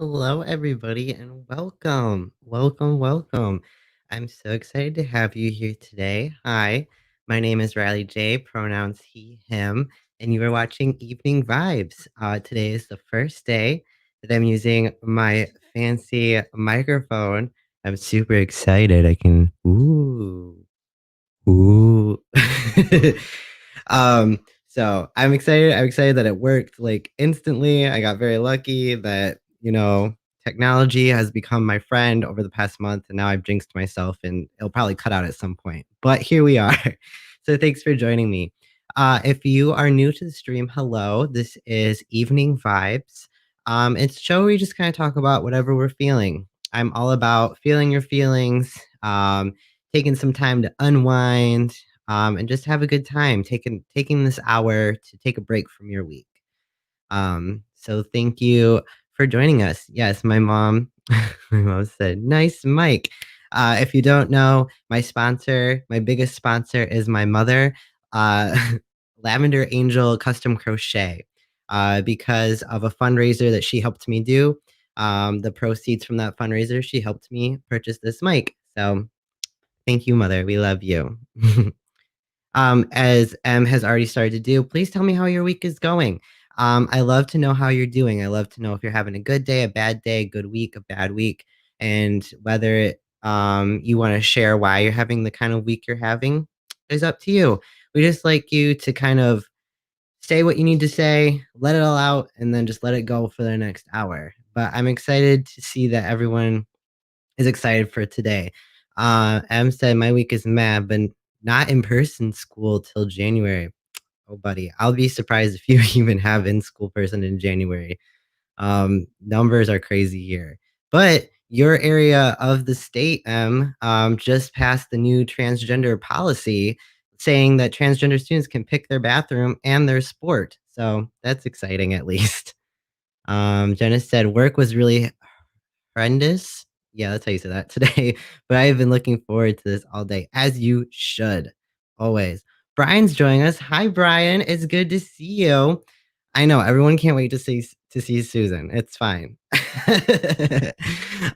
Hello, everybody, and welcome. Welcome, welcome. I'm so excited to have you here today. Hi, my name is Riley J, pronouns he, him, and you are watching Evening Vibes. Today is the first day that I'm using my fancy microphone. I'm super excited. Ooh. So I'm excited. I'm excited that it worked like instantly. I got very lucky that, technology has become my friend over the past month, and now I've jinxed myself and it'll probably cut out at some point. But here we are. So thanks for joining me. If you are new to the stream, hello. This is Evening Vibes. It's a show where we just kind of talk about whatever we're feeling. I'm all about feeling your feelings. Taking some time to unwind, and just have a good time taking this hour to take a break from your week. So thank you for joining us. Yes, my mom, my mom said, "Nice mic." If you don't know, my biggest sponsor is my mother, uh, Lavender Angel Custom Crochet, because of a fundraiser that she helped me do. The proceeds from that fundraiser, she helped me purchase this mic. So thank you, mother. We love you. As M has already started to do, please tell me how your week is going. I love to know how you're doing. I love to know if you're having a good day, a bad day, good week, a bad week, and whether you want to share why you're having the kind of week you're having is up to you. We just like you to kind of say what you need to say, let it all out, and then just let it go for the next hour. But I'm excited to see that everyone is excited for today. Em said my week is mad, but not in person school till January. Oh, buddy, I'll be surprised if you even have in school person in January. Numbers are crazy here, but your area of the state, just passed the new transgender policy saying that transgender students can pick their bathroom and their sport. So that's exciting, at least. Jenna said work was really horrendous. Yeah, that's how you say that today. But I've been looking forward to this all day, as you should, always. Brian's joining us. Hi, Brian. It's good to see you. I know everyone can't wait to see Susan. It's fine.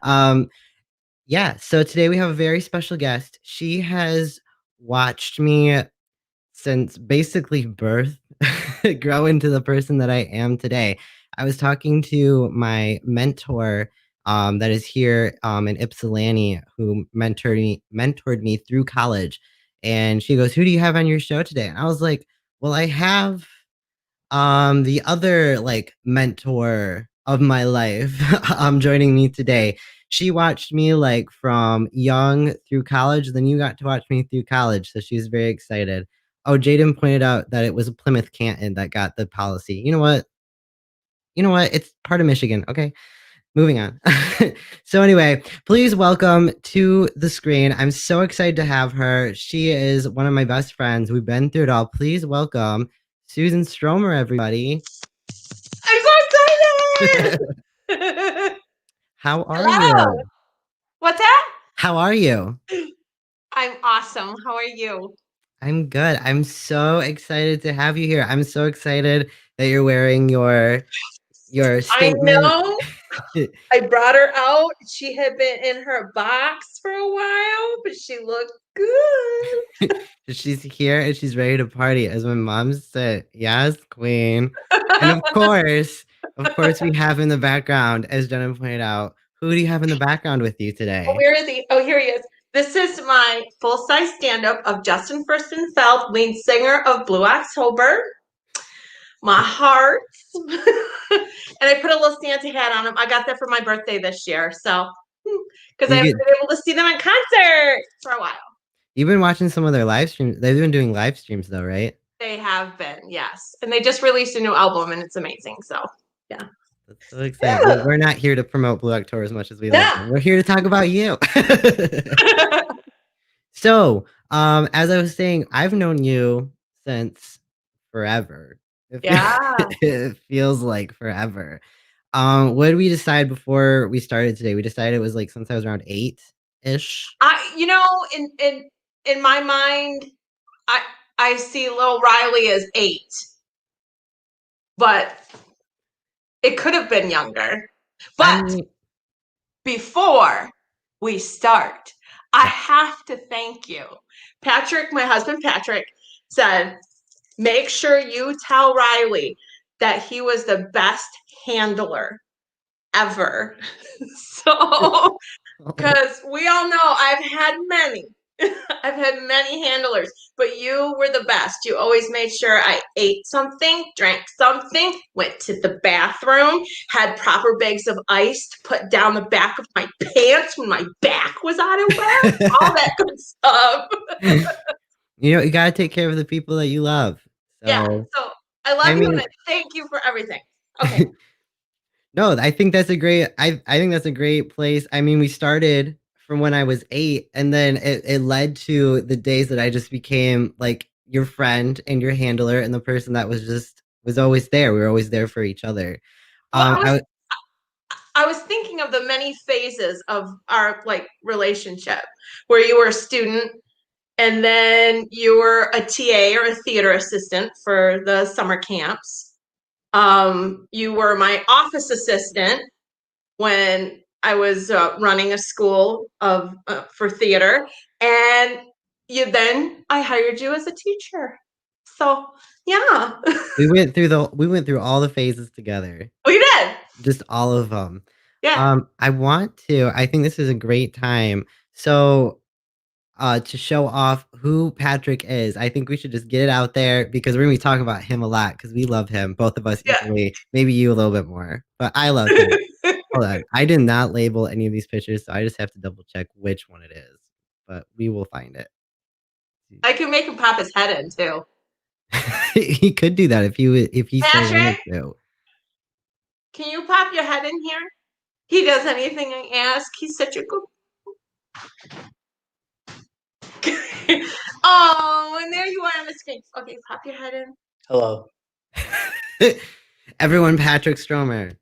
um, yeah. So today we have a very special guest. She has watched me since basically birth grow into the person that I am today. I was talking to my mentor that is here in Ypsilanti, who mentored me through college. And she goes, "Who do you have on your show today?" And I was like, "Well, I have the other like mentor of my life joining me today. She watched me like from young through college, then you got to watch me through college, so she's very excited. Oh, Jaden pointed out that it was Plymouth Canton that got the policy. You know what, it's part of Michigan. Okay, moving on. So anyway, please welcome to the screen. I'm so excited to have her. She is one of my best friends. We've been through it all. Please welcome Susan Strohmer, everybody. I'm so excited! How are Hello. you? What's that? How are you? I'm awesome. How are you? I'm good. I'm so excited to have you here. I'm so excited that you're wearing your I statement. know. I brought her out. She had been in her box for a while, but she looked good. She's here and she's ready to party, as my mom said. Yes, queen. And of course, we have in the background, as Jenna pointed out, who do you have in the background with you Oh, today? where is he? Oh, here he is. This is my full-size stand-up of Justin Furstenfeld, lead singer of Blue October. My heart. And I put a little Santa hat on him. I got that for my birthday this year. So, because I You haven't get been able to see them in concert for a while. you've been watching some of their live streams. They've been doing live streams though, right? They have been, yes. And they just released a new album and it's amazing. So, yeah. That's so exciting. Well, we're not here to promote Blue October as much as we love Yeah. them. We're here to talk about you. So, as I was saying, I've known you since forever. Yeah. It feels like forever. What did we decide before we started today? We decided it was like since I was around 8-ish. In my mind, I I see little Riley as 8, but it could have been younger. I But mean, before we start, I yeah. have to thank you. Patrick, my husband Patrick, said, make sure you tell Riley that he was the best handler ever. So, because we all know I've had many. I've had many handlers, but you were the best. You always made sure I ate something, drank something, went to the bathroom, had proper bags of ice to put down the back of my pants when my back was out of whack, all that good stuff. You gotta take care of the people that you love. Yeah, So, so I I love you and mean, I thank you for everything. Okay. no, I think that's a great. I think that's a great place. I mean, we started from when I was 8, and then it led to the days that I just became like your friend and your handler and the person that was always there. We were always there for each other. Well, I was I I was thinking of the many phases of our like relationship where you were a student and then you were a TA or a theater assistant for the summer camps. You were my office assistant when I was running a school of for theater, and I hired you as a teacher. So yeah, we went through all the phases together, we did. just all of them. Yeah, I think this is a great time. So to show off who Patrick is. I think we should just get it out there because we're gonna be talking about him a lot because we love him, both of us yeah. equally. Maybe you a little bit more, but I love him. Hold on, I did not label any of these pictures, so I just have to double check which one it is. But we will find it. I can make him pop his head in too. He could do that if he so wanted Patrick, to. can you pop your head in here? He does anything I ask. He's such a good. Oh, and there you are on the screen. Okay, pop your head in. Hello. Everyone, Patrick Strohmer.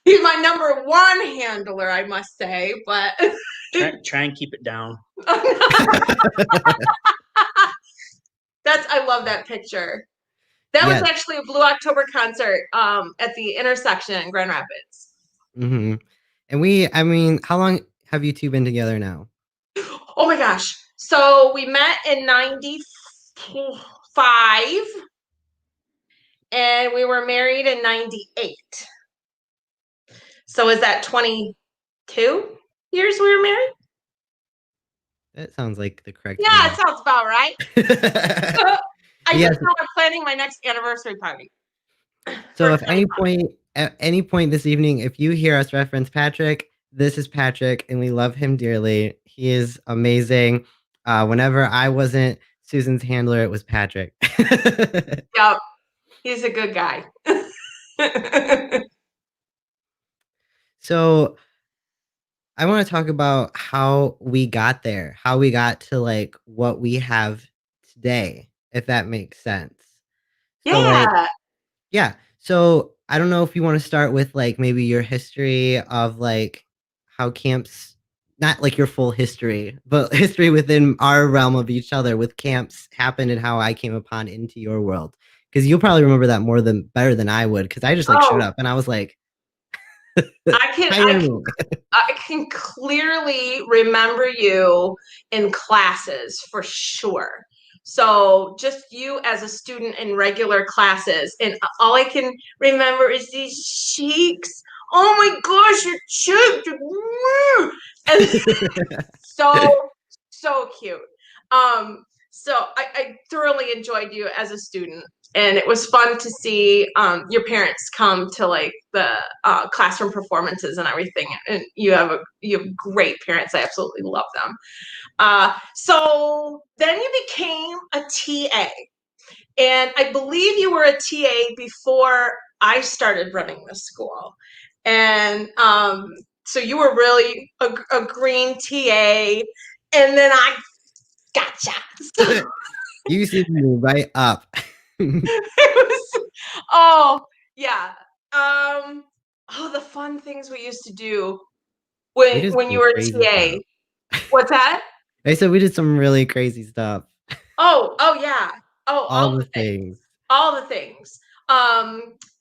He's my number one handler, I must say, but Try and keep it down. that's I love that picture. That was Yes. actually a Blue October concert at the intersection in Grand Rapids. Hmm. I mean, how long have you two been together now? Oh my gosh. So we met in 95 and we were married in 98. So is that 22 years we were married? That sounds like the correct Yeah, it math. sounds about right. I Yes. just know I'm planning my next anniversary party So for if 25. at any point this evening, if you hear us reference Patrick, this is Patrick, and we love him dearly. He is amazing. Whenever I wasn't Susan's handler, it was Patrick. Yep, he's a good guy. So I want to talk about how we got there, how we got to like what we have today, if that makes sense. So like, Yeah. yeah. So I don't know if you want to start with like maybe your history of like how camps, not like your full history, but history within our realm of each other with camps happened and how I came upon into your world. Because you'll probably remember that more than better than I would. Because I just like showed Oh, up and I was like, I can I hire can me. I can clearly remember you in classes for sure. So just you as a student in regular classes, and all I can remember is these cheeks. Oh my gosh, your cheeks! And so so cute. So I thoroughly enjoyed you as a student, and it was fun to see your parents come to like the classroom performances and everything. And you have great parents. I absolutely love them. So then you became a TA, and I believe you were a TA before I started running the school, and so you were really a green TA, and then I gotcha. So You see me right up. it was, oh yeah. Um, oh, the fun things we used to do We did when you some were a crazy TA. stuff. What's that? I said we did some really crazy stuff. Oh yeah. Oh, All the things. all the things.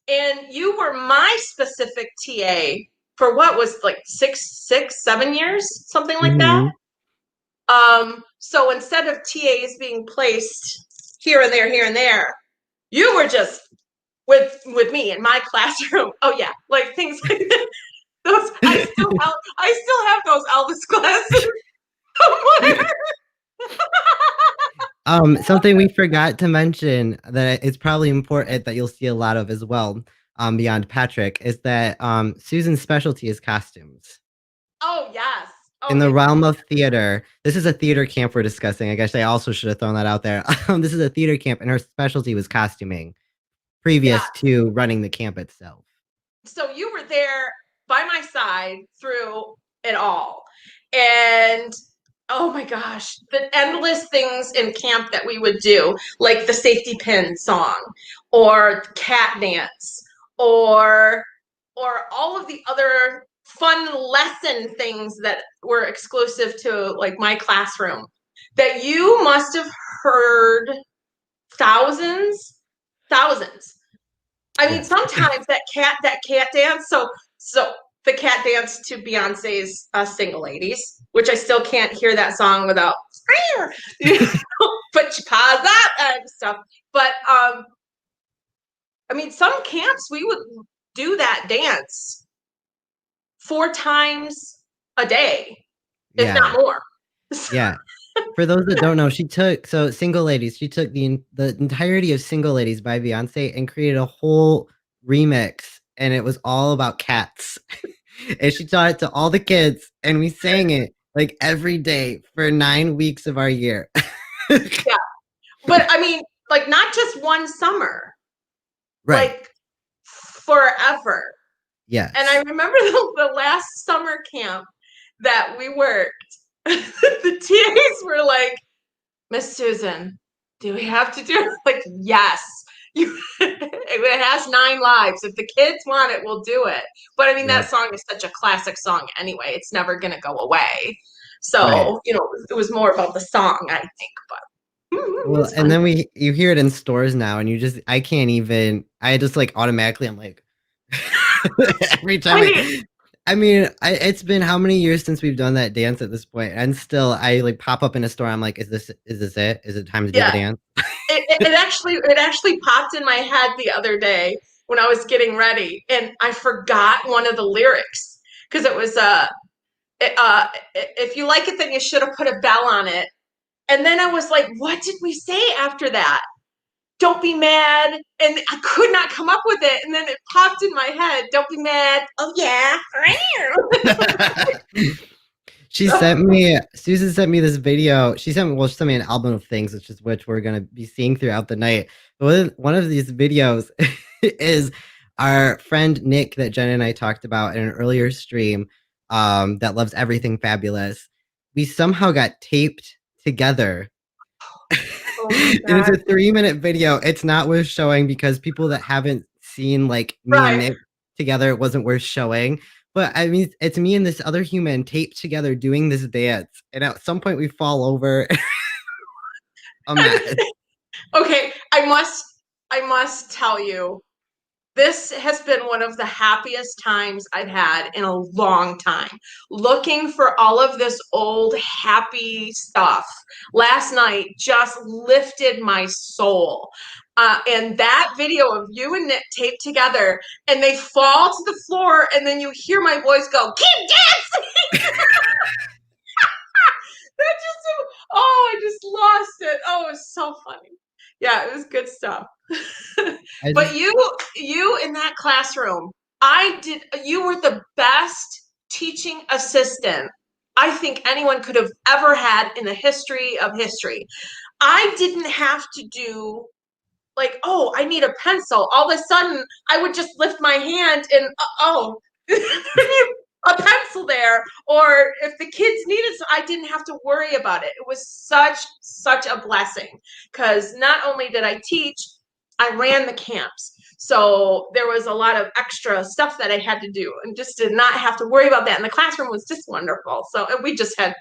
And you were my specific TA for what was like 7 years, something like that. Mhm. So instead of TAs being placed here and there, you were just with me in my classroom. Oh yeah, like things like that. Those I still have those Elvis glasses somewhere. Something we forgot to mention that it's probably important that you'll see a lot of as well, beyond Patrick, is that Susan's specialty is costumes. Oh yes. In Oh the yeah. realm of theater, this is a theater camp we're discussing. I guess I also should have thrown that out there. This is a theater camp, and her specialty was costuming Yeah. previous to running the camp itself. So you were there by my side through it all. And oh my gosh, the endless things in camp that we would do, like the safety pin song or cat dance or all of the other fun lesson things that were exclusive to like my classroom that you must have heard thousands. I mean, Yes. sometimes that cat dance. So the cat dance to Beyonce's "Single Ladies," which I still can't hear that song without you know, put your paws up and stuff. But I mean, some camps we would do that dance 4 times a day, if Yeah. not more. Yeah. For those that don't know, Single Ladies, she took the entirety of Single Ladies by Beyonce and created a whole remix, and it was all about cats. And she taught it to all the kids, and we sang it like every day for 9 weeks of our year. Yeah, but I mean, like not just one summer, Right. like forever. And I Yes. remember the last summer camp that we worked, the TAs were like, Miss Susan, do we have to do it? Like, yes. It has 9 lives. If the kids want it, we'll do it. But I mean, that Yep. song is such a classic song anyway. It's never going to go away. Right. So, it was more about the song, I think. But it Well, was and fun. then you hear it in stores now, and I can't even. I just like automatically. I'm like, every time I mean, I mean, it's been how many years since we've done that dance at this point, and still, I like pop up in a store. I'm like, is this it? Is it time to do the yeah, dance? it actually popped in my head the other day when I was getting ready, and I forgot one of the lyrics because it was if you like it, then you should have put a bell on it. And then I was like, what did we say after that? Don't be mad. And I could not come up with it. And then it popped in my head. Don't be mad. Oh yeah. Susan sent me this video. She sent me an album of things, which we're gonna be seeing throughout the night. But one of these videos is our friend Nick that Jen and I talked about in an earlier stream, that loves everything fabulous. We somehow got taped together. Oh my And it's god. a 3-minute video. It's not worth showing because people that haven't seen like me and Right. Nick together, it wasn't worth showing. But I mean, it's me and this other human taped together doing this dance, and at some point we fall over a mess. Okay. I must tell you, this has been one of the happiest times I've had in a long time. Looking for all of this old happy stuff last night just lifted my soul. And that video of you and Nick taped together, and they fall to the floor, and then you hear my voice go, "Keep dancing!" That just, oh, I just lost it. Oh, it was so funny. Yeah, it was good stuff. I But just you in that classroom, you were the best teaching assistant I think anyone could have ever had in the history of history. I didn't have to do like, oh, I need a pencil. All of a sudden, I would just lift my hand and oh, a pencil there. Or if the kids needed, I didn't have to worry about it. It was such a blessing because not only did I teach, I ran the camps. So there was a lot of extra stuff that I had to do and just did not have to worry about that. And the classroom was just wonderful. So and we just had,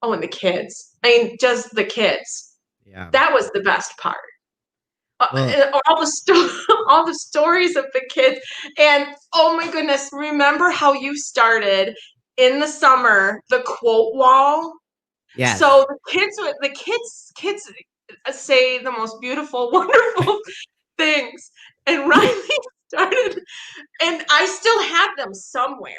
oh, and the kids. I mean, just the kids. yeah. That was the best part. Well, all all the stories of the kids. And oh my goodness, remember how you started in the summer the quote wall? yes. So the kids say the most beautiful, wonderful things. And Riley started, and I still have them somewhere.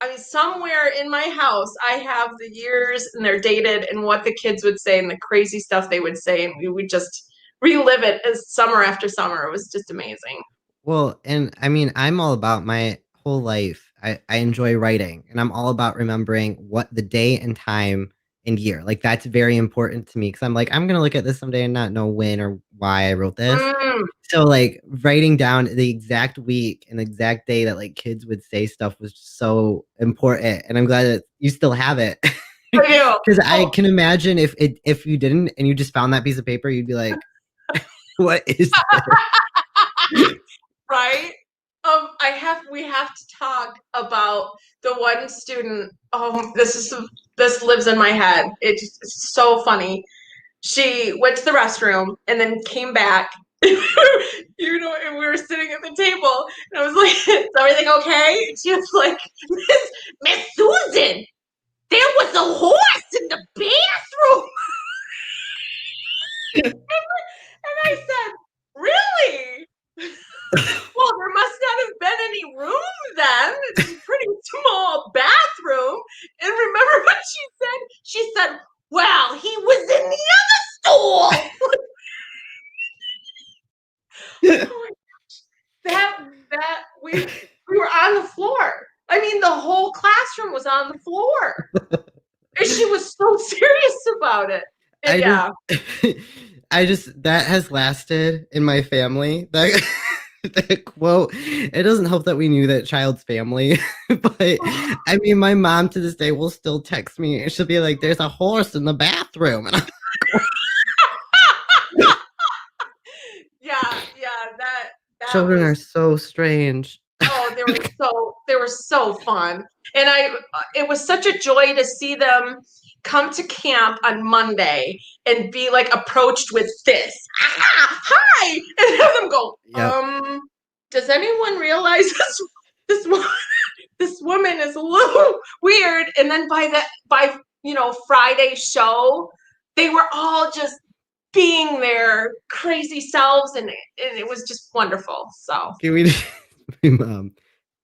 I mean, somewhere in my house, I have the years and they're dated and what the kids would say and the crazy stuff they would say. And we would just relive it as summer after summer. It was just amazing. Well, and I mean, I'm all about my whole life. I enjoy writing and I'm all about remembering what the day and time and year. Like that's very important to me because I'm like, I'm gonna look at this someday and not know when or why I wrote this. Mm, So like writing down the exact week and the exact day that like kids would say stuff was so important. And I'm glad that you still have it. I do. Because I Oh, can imagine if you didn't and you just found that piece of paper, you'd be like, what is this? right? We have to talk about the one student. Oh, this lives in my head. It's so funny. She went to the restroom and then came back. And we were sitting at the table, and I was like, "Is everything okay?" And she was like, Miss Susan, there was a horse in the bathroom." And I said, "Really?" Well, there must not have been any room then. It's a pretty small bathroom. And remember what she said? She said, "Well, he was in the other stool." Oh, that we were on the floor. I mean, the whole classroom was on the floor. And she was so serious about it. And I yeah. just I just that has lasted in my family. That that quote. It doesn't help that we knew that child's family, but I mean, my mom to this day will still text me and she'll be like, "There's a horse in the bathroom," and I'm Yeah, that children was. are so strange. Oh, they were so fun. And it was such a joy to see them come to camp on Monday and be like approached with this. Ah, hi, and have them go, Yep. does anyone realize this wo- this woman is a little weird? And then by Friday show, they were all just being their crazy selves, and it was just wonderful. So Can we? My mom.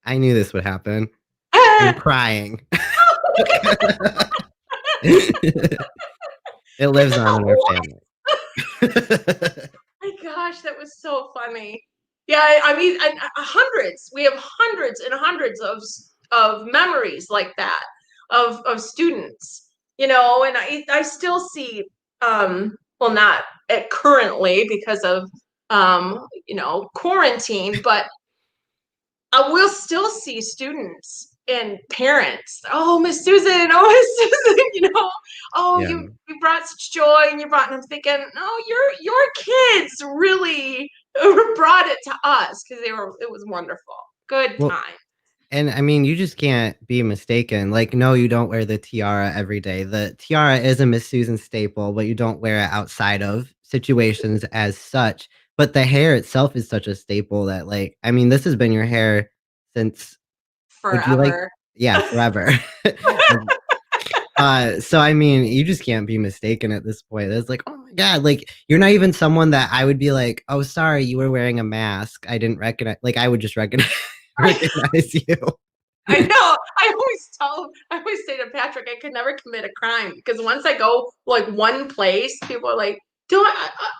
I knew this would happen. I'm crying. It lives on in our family. My gosh, that was so funny. Yeah, I mean, hundreds. We have hundreds and hundreds of memories like that of students. And I still see, well, not currently because of quarantine, but I will still see students and parents. Oh, Miss Susan. Oh, Miss Susan. Oh, Yeah. you brought such joy, and and I'm thinking, no, your kids really brought it to us because it was wonderful. Good Well, time. and I mean, you just can't be mistaken. Like, no, you don't wear the tiara every day. The tiara is a Miss Susan staple, but you don't wear it outside of situations as such. But the hair itself is such a staple that, like, I mean, this has been your hair since, would you like, Forever. yeah, forever. And, so I mean, you just can't be mistaken at this point. It's like, oh my God, like you're not even someone that I would be like, oh, sorry, you were wearing a mask. I didn't recognize, like, I would just recognize recognize you. I know. I always say to Patrick, I could never commit a crime because once I go like one place, people are like, "Do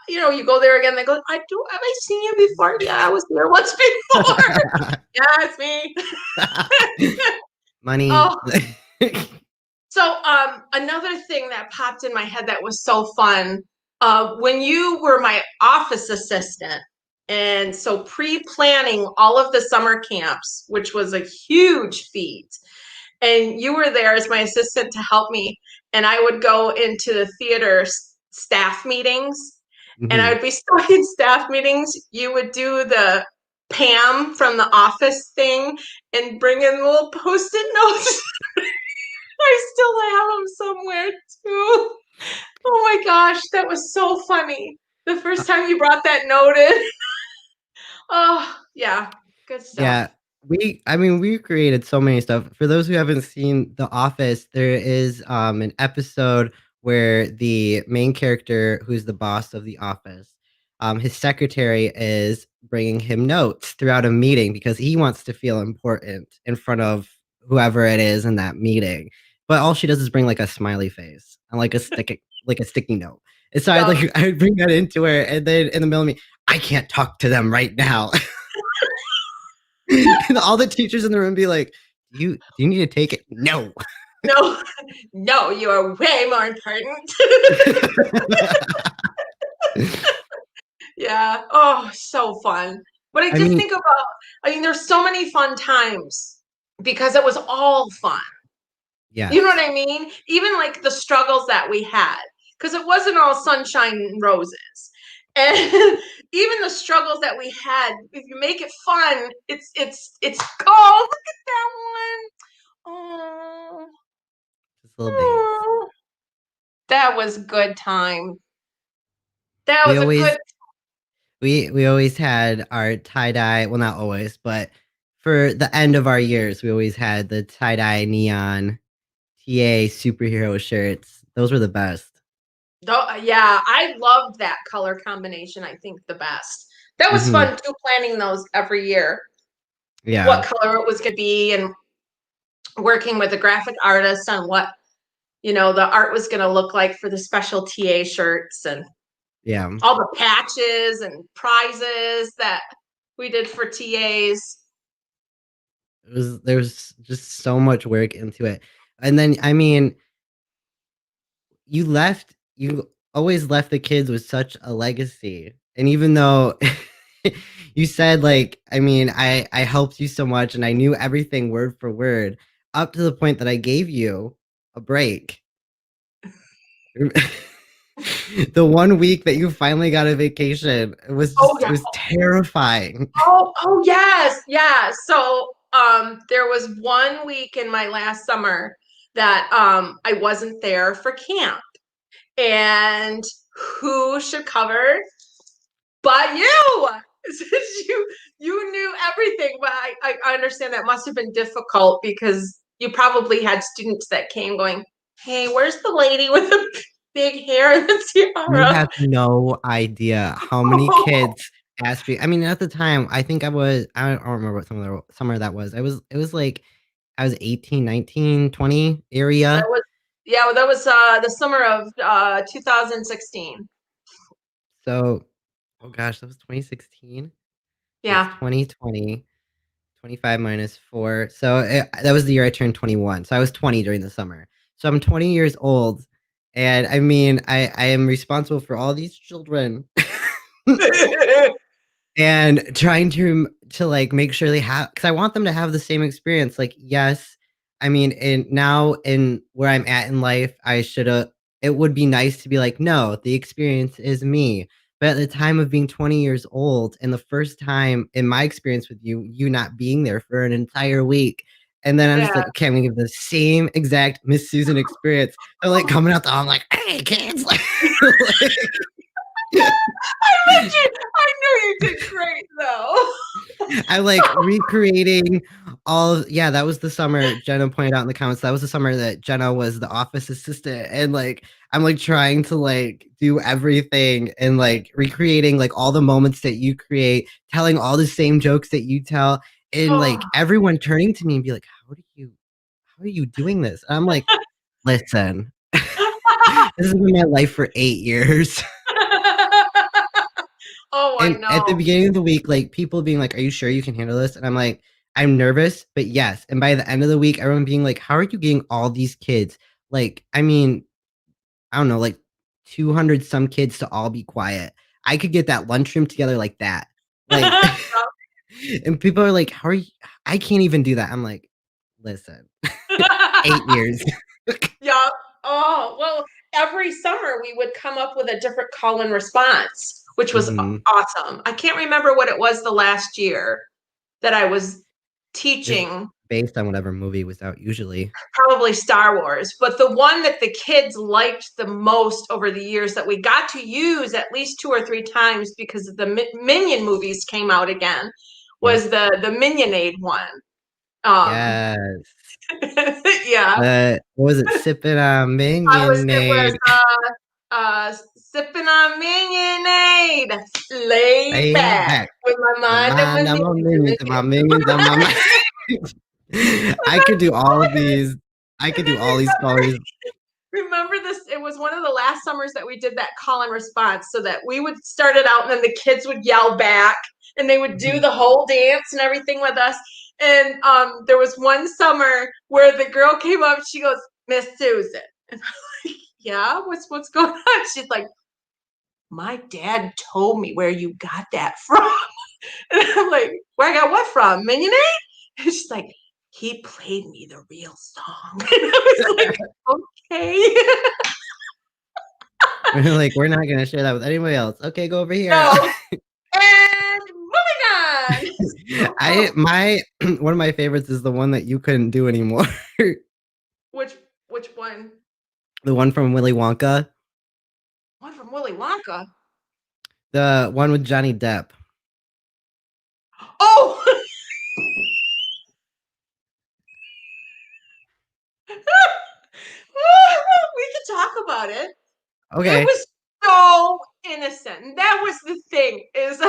you go there again?" They go, "I do. Have I seen you before?" "Yeah, I was there once before." "Yeah, it's me." Money. Oh, so another thing that popped in my head that was so fun, when you were my office assistant, and so pre-planning all of the summer camps, which was a huge feat, and you were there as my assistant to help me, and I would go into the theater staff meetings, and I Mhm. would be stuck in staff meetings. You would do the Pam from the office thing and bring in little post-it notes. I still have them somewhere too. Oh my gosh, that was so funny. The first time you brought that note in. Oh, yeah. Good Yeah, stuff. we created so many stuff. For those who haven't seen The Office, there is an episode where the main character, who's the boss of the office, his secretary is bringing him notes throughout a meeting because he wants to feel important in front of whoever it is in that meeting. But all she does is bring like a smiley face and like a sticky note. And so Yup. I would bring that into her, and then in the middle of me, I can't talk to them right now. And all the teachers in the room be like, do you need to take it? No. No, no, you are way more important. Yeah. Oh, so fun. But I I just mean, think about, there's so many fun times because it was all fun. You know what yes. I mean? Even like the struggles that we had, because it wasn't all sunshine and roses. And even the struggles that we had, if you make it fun, it's oh, look at that one. Oh, Just little babes. oh. That was good time. That We was a good. always we always had our tie-dye, well not always, but for the end of our years, we always had the tie-dye neon TA superhero shirts. Those were the best. Oh, yeah, I loved that color combination. I think the best. That was Hmm. fun too, planning those every year, Yeah. what color it was going to be, and working with the graphic artist on what the art was going to look like for the special TA shirts and Yeah. all the patches and prizes that we did for TAs. There was just so much work into it. And then I mean, you always left the kids with such a legacy. And even though you said like, I mean, I helped you so much and I knew everything word for word up to the point that I gave you a break. The 1 week that you finally got a vacation, Oh it yeah. was terrifying. Oh yes, yeah. So there was 1 week in my last summer that I wasn't there for camp. And who should cover but you? Since you knew everything, but I understand that must have been difficult because you probably had students that came going, "Hey, where's the lady with the big hair and the You tiara?" have no idea how many kids asked me. I mean, at the time, I don't remember what summer that was. It was like I was 18, 19, 20 That area. was that was the summer of 2016. So, oh gosh, that was 2016. So it's Yeah. 2020, 25 minus 4. So that was the year I turned 21. So I was 20 during the summer. So I'm 20 years old. And I mean, I am responsible for all these children. And trying to like make sure they have, because I want them to have the same experience. Like, yes, I mean, and now in where I'm at in life, I should have, it would be nice to be like, no, the experience is me. But at the time of being 20 years old and the first time in my experience with you not being there for an entire week, and then I'm just Yeah. like, okay, I'm gonna give the same exact Miss Susan experience. They're like coming out I'm like, hey kids, like, I knew you did great though. I'm like recreating yeah, that was the summer Jenna pointed out in the comments. That was the summer that Jenna was the office assistant. And like I'm like trying to like do everything and like recreating like all the moments that you create, telling all the same jokes that you tell, and like everyone turning to me and be like, how are you doing this? And I'm like, listen, this has been my life for 8 years. Oh, I And at the know. beginning of the week, like people being like, "Are you sure you can handle this?" And I'm like, "I'm nervous, but yes." And by the end of the week, everyone being like, "How are you getting all these kids?" Like, I mean, I don't know, like 200 some kids to all be quiet. I could get that lunchroom together like that. Like, and people are like, "How are you?" I can't even do that. I'm like, listen, 8 years. Yeah. Oh, well, every summer we would come up with a different call and response, which was Hmm. awesome. I can't remember what it was the last year that I was. It's teaching based on whatever movie was out usually. probably Star Wars, but the one that the kids liked the most over the years that we got to use at least 2 or 3 times because the Minion movies came out again Yep. was the Minionade one. Um, Yes. yeah, What was it? Sipping on it was Minionade. sipping on Minionade, laid Laid back back. with my The mind on mind my of my minions, minions. and my minions on my mind. I could do all of these. I And could then do all these colors. remember this, it was one of the last summers that we did that call and response, so that we would start it out and then the kids would yell back and they would do the whole dance and everything with us. And there was one summer where the girl came up, she goes, Miss Susan. And I'm like, yeah, what's going on? She's like, my dad told me where you got that from. And I'm like, where I got what from? Minionade? And she's like, he played me the real song. And I was like, okay. We're like, we're not gonna share that with anybody else. Okay, go over here. No. And moving on. One of my favorites is the one that you couldn't do anymore. Which one? The one from Willy Wonka. One from Willy Wonka. The one with Johnny Depp. Oh. We could talk about it. Okay. It was so innocent. And that was the thing. Is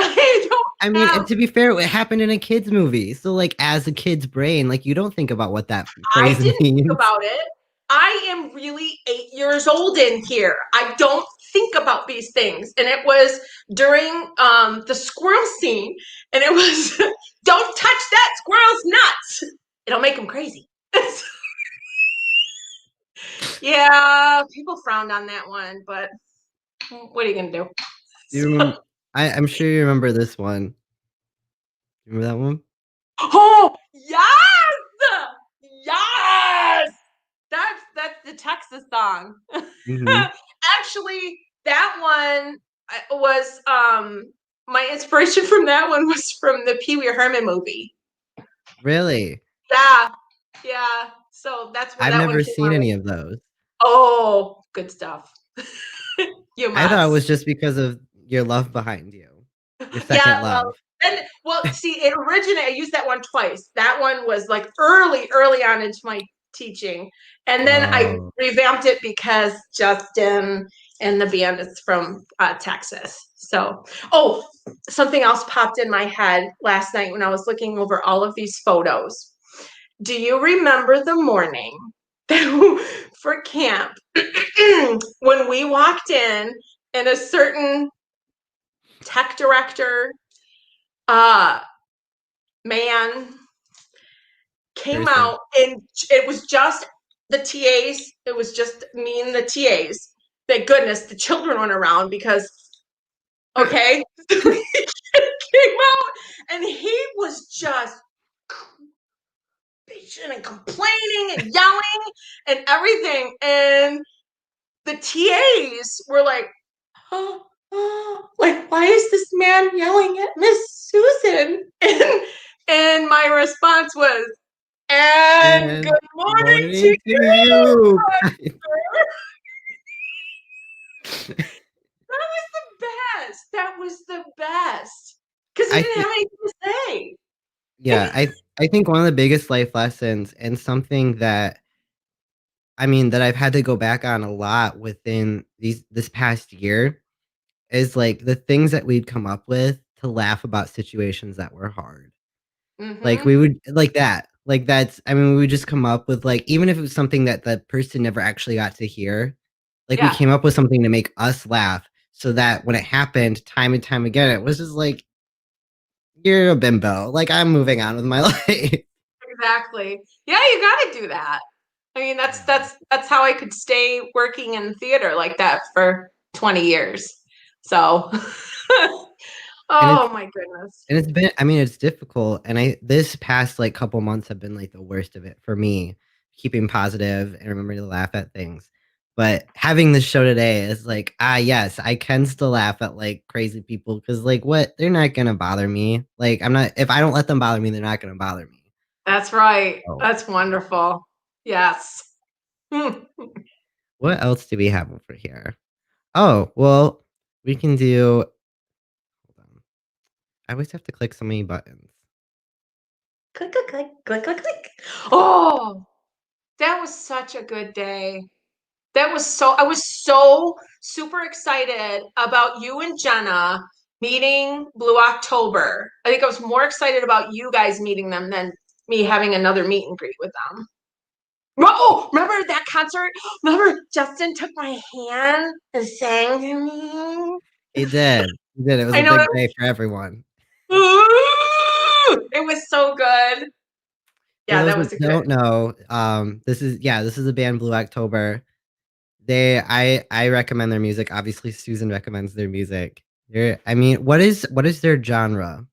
I mean, and to be fair, it happened in a kid's movie. So, like, as a kid's brain, like, you don't think about what that I phrase didn't means. think about it. I am really 8 years old in here. I don't think about these things. And it was during the squirrel scene, and it was, don't touch that squirrel's nuts. It'll make him crazy. Yeah, people frowned on that one, but what are you gonna do? You remember, I'm sure you remember this one. Remember that one? Oh yes, yes. That's the Texas song. Mm-hmm. Actually, that one was my inspiration from that one was from the Pee Wee Herman movie. Really? Yeah. So that's where I've that one never came seen out. any of those. Oh, good stuff. You I thought it was must. just because of your love behind you, your second Yeah, love. see, it originated. I used that one twice. That one was like early on into my teaching, and then I Oh, revamped it because Justin and the band is from Texas. So, oh, something else popped in my head last night when I was looking over all of these photos. Do you remember the morning for camp when we walked in and a certain tech director man came person. out, and it was just the TAs. It was just me and the TAs. Thank goodness the children weren't around because, okay, he came out and he was just bitching and complaining and yelling and everything. And the TAs were like, like, why is this man yelling at Miss Susan? And my response was, and And good morning to morning to you. you. That was the best. Because he I didn't think, have anything to say. yeah, I think one of the biggest life lessons and something that that I've had to go back on a lot within this past year is like the things that we'd come up with to laugh about situations that were hard. Like Mm-hmm. we would like that. Like that's we would just come up with like even if it was something that the person never actually got to hear, like we Yeah, came up with something to make us laugh so that when it happened time and time again, it was just like you're a bimbo. Like I'm moving on with my life. exactly. Yeah, you got to do that. I mean, that's how I could stay working in theater like that for 20 years. So, And it's oh my goodness. And it's been it's difficult, and this past, like, couple months have been, like, the worst of it for me, keeping positive and remembering to laugh at things, but having this show today is like, yes, I can still laugh at, like, crazy people because like, what? They're not gonna bother me, like, I'm not if I don't let them bother me, they're not gonna bother me. That's right. Oh, That's wonderful. Yes. what else do we have over here? Oh, well, we can do. Hold on. I always have to click so many buttons. Click, click, click, click, click, click. Oh, that was such a good day. I was so super excited about you and Jenna meeting Blue October. I think I was more excited about you guys meeting them than me having another meet and greet with them. Oh, remember that concert? Remember Justin took my hand and sang to me? He did. He did. It was I a know big that. day for everyone. It was so good. For Yeah, those that was that a good. don't know, this is the band Blue October. I recommend their music. Obviously, Susan recommends their music. I mean, what is their genre?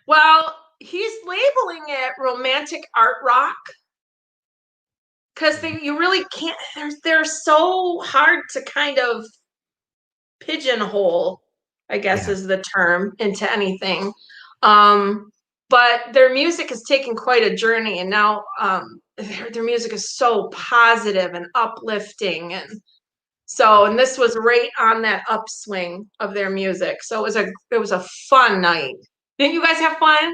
Well, he's labeling it romantic art rock because you really can't. They're so hard to kind of pigeonhole, I guess Yeah. is the term, into anything. Um, but their music has taken quite a journey, and now their music is so positive and uplifting, and this was right on that upswing of their music. So it was a fun night. Didn't you guys have fun?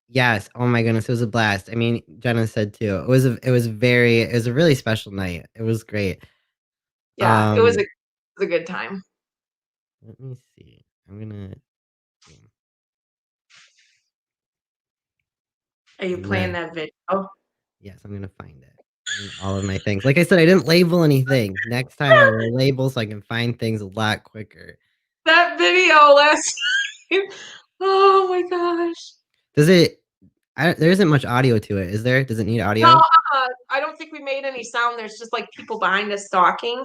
Yes. Oh my goodness, it was a blast. I mean, Jenna said too. It was a really special night. It was great. Yeah, it Um, was a good time. let me see. I'm gonna Are you I'm playing gonna that video? yes, I'm gonna find it in all of my things. Like I said, I didn't label anything. Next time I will label so I can find things a lot quicker. That video last night. Oh my gosh. Does it there isn't much audio to it, is there? Does it need No, audio? I don't think we made any sound. There's just like people behind us talking.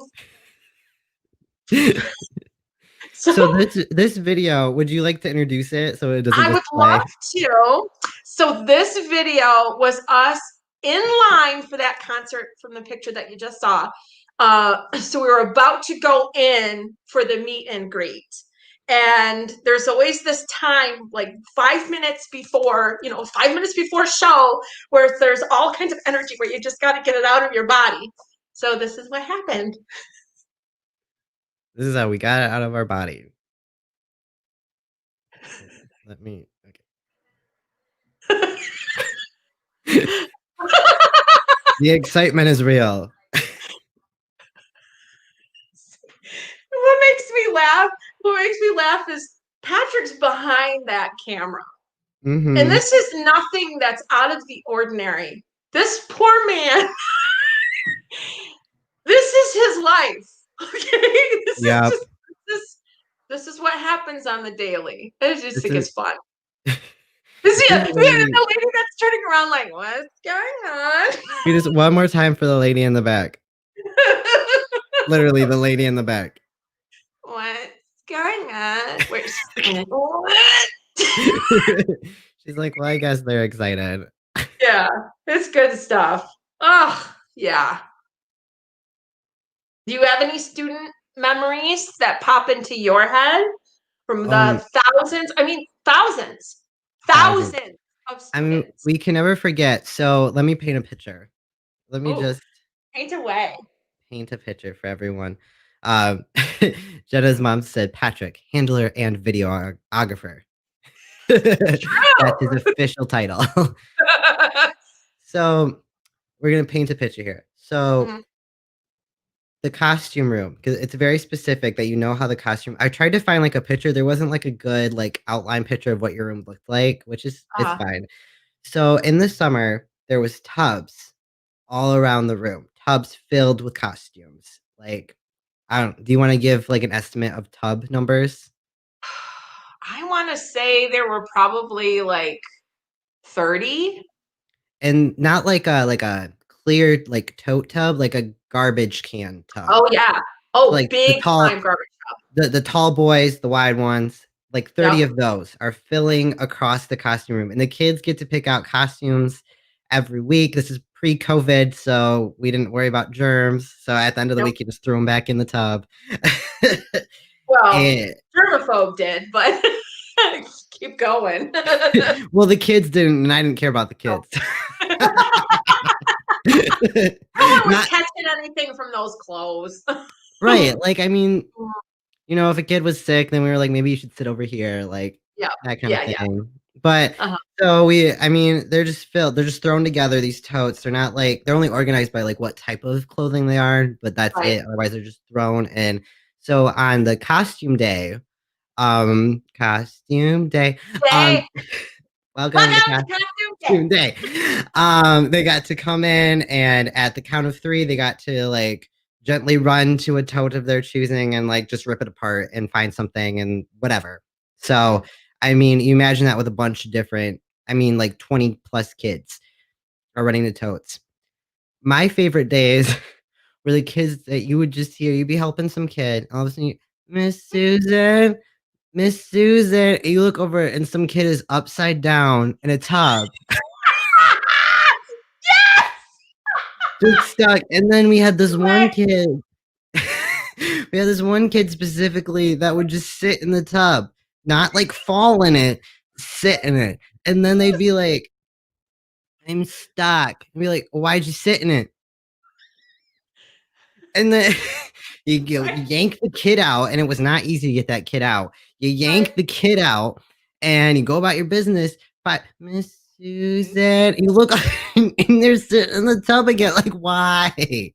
So So this video, would you like to introduce it so it doesn't I just would love play? to. So this video was us in line for that concert from the picture that you just saw. So we were about to go in for the meet and greet. And there's always this time, like 5 minutes before, 5 minutes before show, where there's all kinds of energy where you just got to get it out of your body. So this is what happened. This is how we got it out of our body. Let me okay. The excitement is real. What makes me laugh? What makes me laugh is Patrick's behind that camera. And Mhm. this is nothing that's out of the ordinary. This poor man, this is his life. Okay. This is Yep. just this is what happens on the daily. I just This think is it's fun. This is this yeah, is the literally lady that's turning around like, what's going on? we just one more time for the lady in the back. Literally the lady in the back. What's going on? What? She's like, "Well, I guess they're excited." Yeah, it's good stuff. Oh, yeah. Do you have any student memories that pop into your head from Um, the thousands, thousands. thousands of I mean, students? we can never forget. So let me paint a picture. Let me Oh, just paint away. paint a picture for everyone. Um, Jenna's mom said Patrick, handler and videographer. That's his True. official title. So we're gonna paint a picture here. So Mhm. the costume room, because it's very specific that you know how the costume. I tried to find like a picture. There wasn't like a good like outline picture of what your room looked like, which is it's Uh, fine. So in the summer, there was tubs all around the room, tubs filled with costumes. Like, I don't. Do you want to give like an estimate of tub numbers? I want to say there were probably like 30. And not like a clear like tote tub, like a garbage can tub. Oh, yeah. So Oh, like big time garbage. the tall boys, the wide ones, like 30 Yep. of those are filling across the costume room. And the kids get to pick out costumes every week. This is pre-COVID, so we didn't worry about germs. So at the end of the Nope. week, you just threw them back in the tub. Well, And germaphobe did, but keep going. Well, the kids didn't, and I didn't care about the kids. No one was Not catching anything from those clothes. right. Like, I mean, if a kid was sick, then we were like, maybe you should sit over here, like Yeah. that kind of Yeah. thing. But Uh-huh. so they're just filled, they're just thrown together, these totes. They're not like, they're only organized by like what type of clothing they are, but that's Right. it. Otherwise, they're just thrown. And so on the costume day, costume day, Hey, welcome to welcome to costume day. day. They got to come in, and at the count of 3, they got to like gently run to a tote of their choosing and like just rip it apart and find something and whatever. So, I mean, you imagine that with a bunch of different, like 20 plus kids are running the totes. My favorite days were the kids that you would just hear, you'd be helping some kid, all of a sudden, Miss Susan, Miss Susan, and you look over and some kid is upside down in a tub. Yes! Just stuck. And then we had this one Right. kid. We had this one kid specifically that would just sit in the tub, not like fall in it, sit in it. And then they'd be like, I'm stuck. I'd be like, why'd you sit in it? And then you yank the kid out, and it was not easy to get that kid out. You yank the kid out, and you go about your business. But Miss Susan, and you look, and they're sitting in the tub again. Like, why?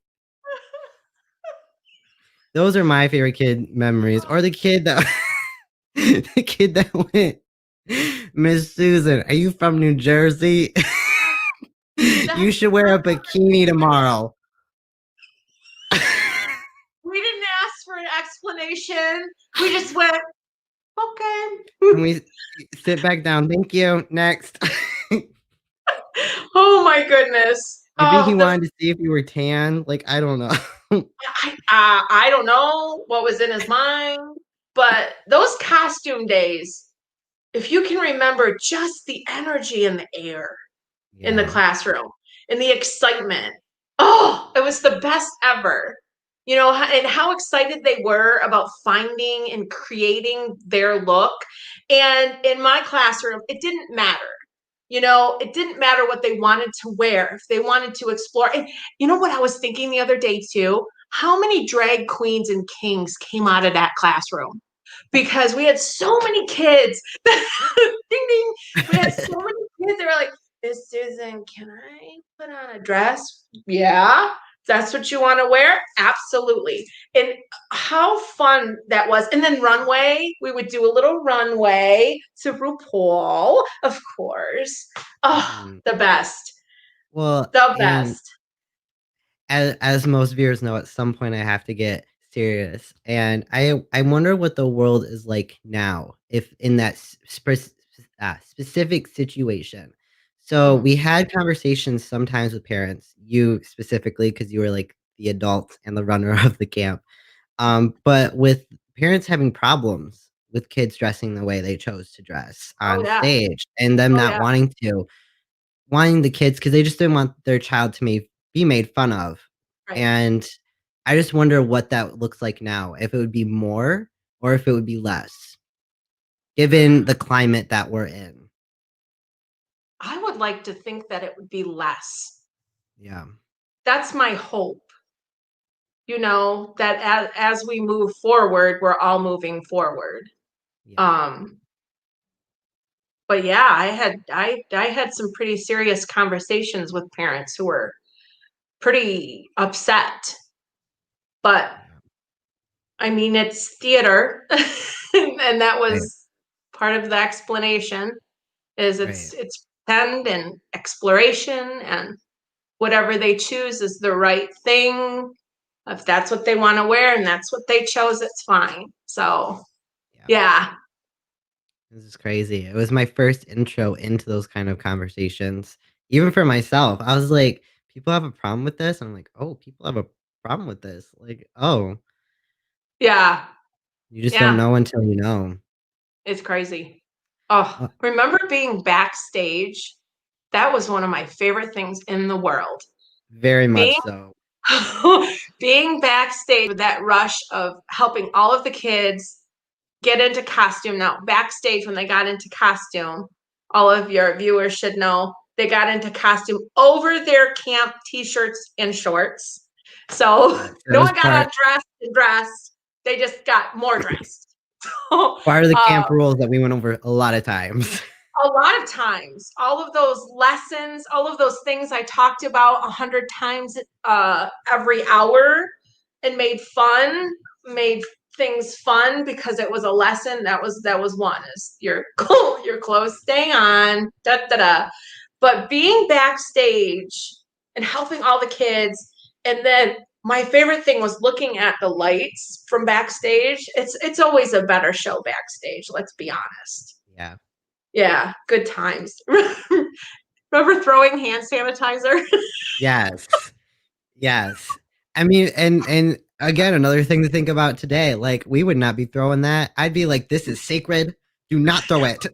Those are my favorite kid memories. Or the kid that the kid that went, Miss Susan, are you from New Jersey? You should wear a bikini tomorrow. We didn't ask for an explanation. We just went, okay. Can we sit back down? Thank you. Next. Oh my goodness. Maybe he wanted to see if you were tan. Like, I don't know. I don't know what was in his mind, but those costume days, if you can remember just the energy in the air in the classroom and the excitement, it was the best ever. And how excited they were about finding and creating their look. And in my classroom, it didn't matter. It didn't matter what they wanted to wear, if they wanted to explore. And you know what I was thinking the other day too? How many drag queens and kings came out of that classroom? Because we had so many kids. Ding ding. We had so many kids. They were like, Miss Susan, can I put on a dress? Yeah. That's what you want to wear? Absolutely. And how fun that was. And then runway, we would do a little runway to RuPaul, of course. Oh, the best. Well, The and best. as most viewers know, at some point I have to get serious, and I wonder what the world is like now, if in that specific situation. So we had conversations sometimes with parents, you specifically, because you were like the adult and the runner of the camp. But with parents having problems with kids dressing the way they chose to dress Oh, on yeah. stage, and them Oh, not yeah. wanting the kids because they just didn't want their child to be made fun of. Right. And I just wonder what that looks like now, if it would be more or if it would be less, given the climate that we're in. I would like to think that it would be less. Yeah. That's my hope. That as we move forward, we're all moving forward. Yeah. But yeah, I had some pretty serious conversations with parents who were pretty upset. But I mean, it's theater, and that was part of the explanation. Is it's pretend and exploration, and whatever they choose is the right thing. If that's what they want to wear and that's what they chose, it's fine. So yeah. This is crazy. It was my first intro into those kind of conversations. Even for myself, I was like, people have a problem with this. I'm like, oh, people have a problem with this. Like, oh, Yeah. you just don't know until you know. It's crazy. Oh, remember being backstage? That was one of my favorite things in the world. Very much so. Being backstage with that rush of helping all of the kids get into costume now. Backstage, when they got into costume, all of your viewers should know they got into costume over their camp t-shirts and shorts. So That no was one got undressed and dressed. They just got more dressed. So, part of the camp rules that we went over a lot of times. a lot of times, all of those lessons, all of those things I talked about 100 times every hour and made things fun because it was a lesson. That was one, is your clothes stay on, da da da. But being backstage and helping all the kids, and then my favorite thing was looking at the lights from backstage. It's always a better show backstage, let's be honest. Yeah. Yeah, good times. Remember throwing hand sanitizer? Yes. Yes. I mean, and again, another thing to think about today, like we would not be throwing that. I'd be like, this is sacred. Do not throw it.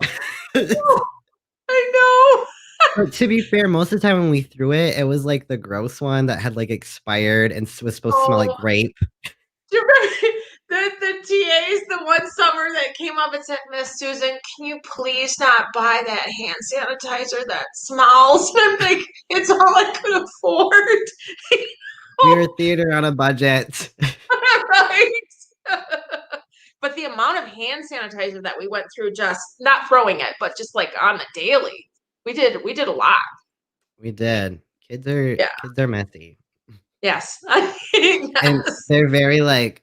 I know. But to be fair, most of the time when we threw it, it was like the gross one that had like expired and was supposed to smell like Oh, grape. do you remember the TAs the one summer that came up and said, Miss Susan, can you please not buy that hand sanitizer that smells? And I'm like, it's all I could afford. We were theater on a budget. Right? But the amount of hand sanitizer that we went through, just not throwing it, but just like on the daily, we did a lot. We did. Kids Yeah. are messy. Yes. And Yes. they're very like,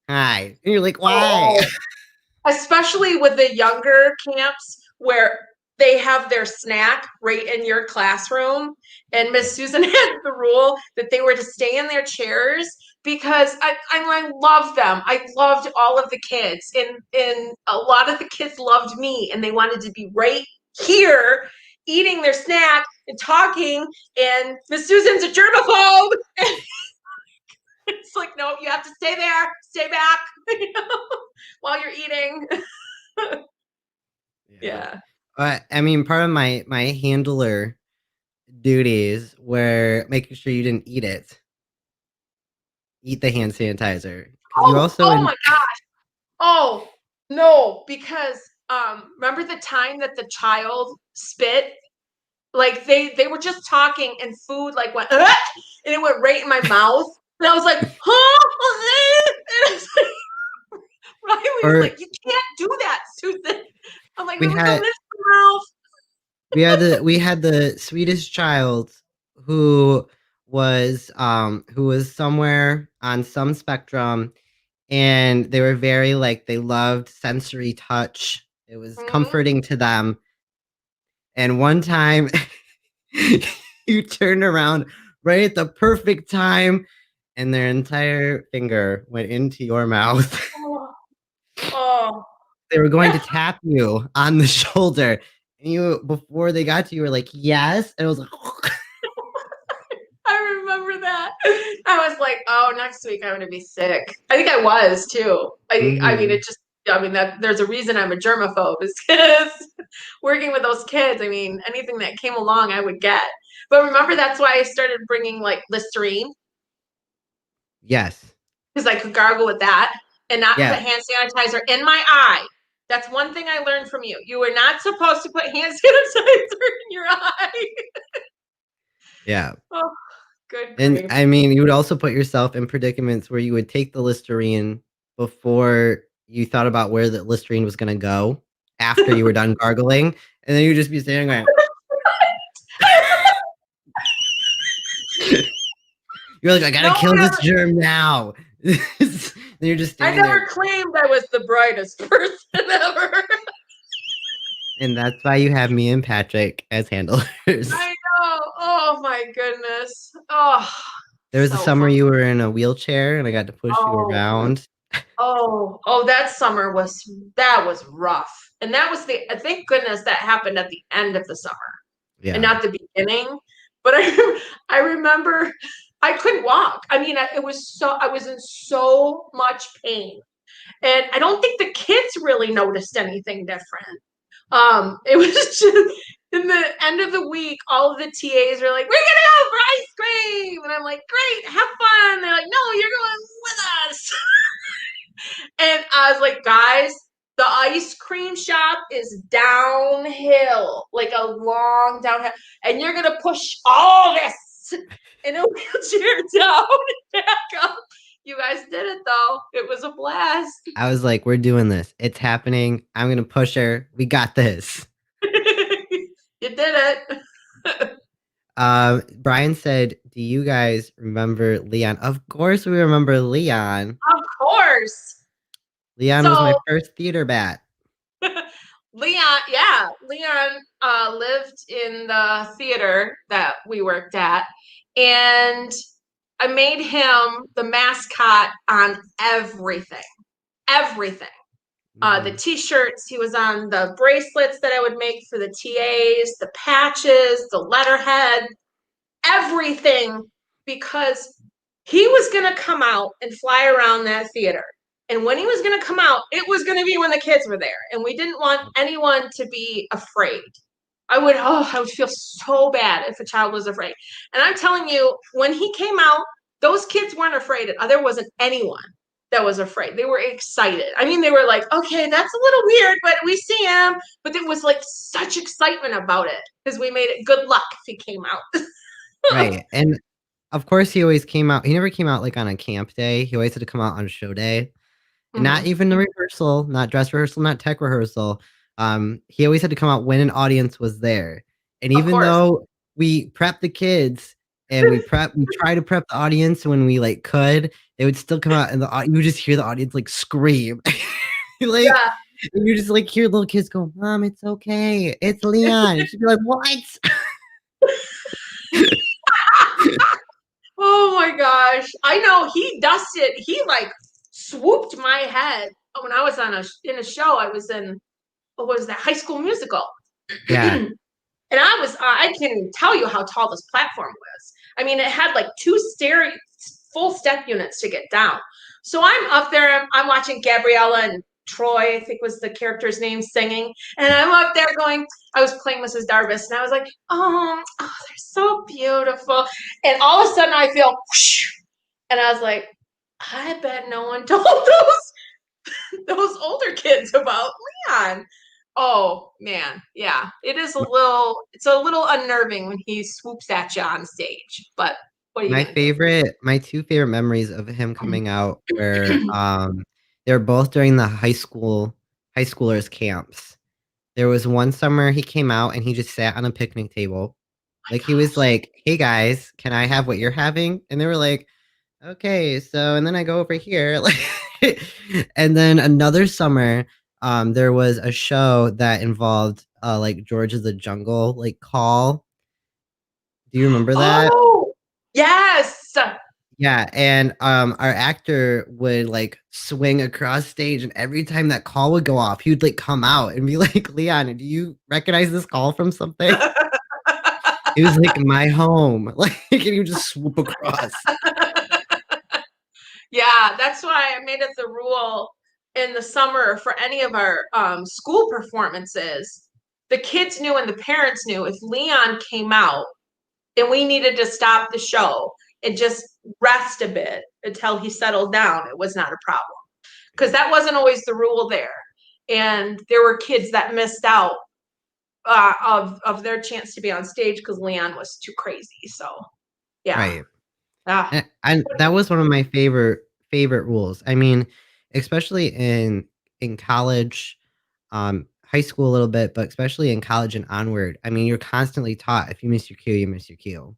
hi. And you're like, why? Oh, especially with the younger camps where they have their snack right in your classroom. And Miss Susan had the rule that they were to stay in their chairs because I love them. I loved all of the kids, and a lot of the kids loved me, and they wanted to be right here eating their snack and talking. And Miss Susan's a germaphobe. It's like, no, you have to stay there, stay back, while you're eating. Yeah. I mean, part of my handler duties were making sure you didn't eat it. Eat the hand sanitizer. Because you also Oh my gosh. Oh no, because remember the time that the child spit? Like they were just talking and food like went and it went right in my mouth. And I was like, huh? And I was like, Riley was or like, you can't do that, Susan. I'm like, we we were coming had in my mouth. we had the Swedish child who was somewhere on some spectrum, and they were very like they loved sensory touch. It was Mm-hmm. comforting to them. And one time you turned around right at the perfect time and their entire finger went into your mouth. Oh, oh. They were going to tap you on the shoulder. And you, before they got to you, were like, yes. And it was like, I remember that. I was like, oh, next week I'm gonna be sick. I think I was too. I mean, that there's a reason I'm a germaphobe, is because working with those kids, I mean, anything that came along I would get. But remember, that's why I started bringing like Listerine, yes. because I could gargle with that and not put Yeah. hand sanitizer in my eye. That's one thing I learned from you. You were not supposed to put hand sanitizer in your eye. Yeah. Oh, good And grief. I mean, you would also put yourself in predicaments where you would take the Listerine before you thought about where the Listerine was going to go after you were done gargling. And then you'd just be standing there. You're like, I gotta kill this germ now. Then you're just I standing never there. claimed I was the brightest person ever. And that's why you have me and Patrick as handlers. I know. Oh my goodness. Oh, There was a so summer fun. you were in a wheelchair and I got to push you Oh, around. that summer was rough. And that was thank goodness that happened at the end of the summer and Yeah. not the beginning. But I remember I couldn't walk. I mean, I was in so much pain. And I don't think the kids really noticed anything different. It was just in the end of the week, all of the TAs were like, "We're gonna go for ice cream," and I'm like, "Great, have fun." They're like, "No, you're going with us." And I was like, guys, the ice cream shop is downhill, like a long downhill, and you're gonna push all this in a wheelchair down and back up. You guys did it though. It was a blast. I was like, we're doing this. It's happening. I'm gonna push her. We got this. You did it. Brian said, "Do you guys remember Leon?" Of course, we remember Leon. Of course. Leon was my So first theater bat. Leon lived in the theater that we worked at, and I made him the mascot on everything. Everything. The Mhm. t-shirts, he was on the bracelets that I would make for the TAs, the patches, the letterhead, everything, because he was going to come out and fly around that theater. And when he was going to come out, it was going to be when the kids were there. And we didn't want anyone to be afraid. I would feel so bad if a child was afraid. And I'm telling you, when he came out, those kids weren't afraid. There wasn't anyone that was afraid. They were excited. I mean, they were like, okay, that's a little weird, but we see him. But there was like such excitement about it because we made it good luck if he came out. Right. And of course he always came out. He never came out like on a camp day. He always had to come out on show day. And not Mhm. even the rehearsal, not dress rehearsal, not tech rehearsal. He always had to come out when an audience was there. And Of even course. though we prepped the kids and we try to prep the audience when we like could, they would still come out and you would just hear the audience like scream. Like Yeah. you just like hear little kids go, "Mom, it's okay. It's Leon." And she'd be like, "What?" Oh my gosh. I know he dusted, he like swooped my head when I was in a show. I was in, what was that, High School Musical. Yeah. And I can tell you how tall this platform was. I mean, it had like two full step units to get down. So I'm up there, I'm watching Gabriella and Troy, I think was the character's name, singing. And I'm up there going, I was playing Mrs. Darvis, and I was like, they're so beautiful. And all of a sudden I feel, whoosh, and I was like, I bet no one told those older kids about Leon. Oh man, yeah. It's a little unnerving when he swoops at you on stage. But what are you gonna do? My two favorite memories of him coming out were they were both during the high schoolers camps. There was one summer he came out and he just sat on a picnic table. My Like he was gosh. like, "Hey guys, can I have what you're having?" And they were like, "Okay." So and then I go over here like and then another summer there was a show that involved like George of the Jungle like call. Do you remember that? Oh yes. Yeah, and, our actor would, like, swing across stage, and every time that call would go off, he would, like, come out and be like, "Leon, do you recognize this call from something?" It was like, "My home." Like, and he would just swoop across. Yeah, that's why I made it the rule in the summer for any of our school performances. The kids knew and the parents knew if Leon came out and we needed to stop the show and just rest a bit until he settled down, it was not a problem. Because that wasn't always the rule there. And there were kids that missed out of their chance to be on stage because Leon was too crazy. So, yeah. Right. Ah, And that was one of my favorite rules. I mean, especially in college, high school a little bit, but especially in college and onward. I mean, you're constantly taught if you miss your cue, you miss your cue.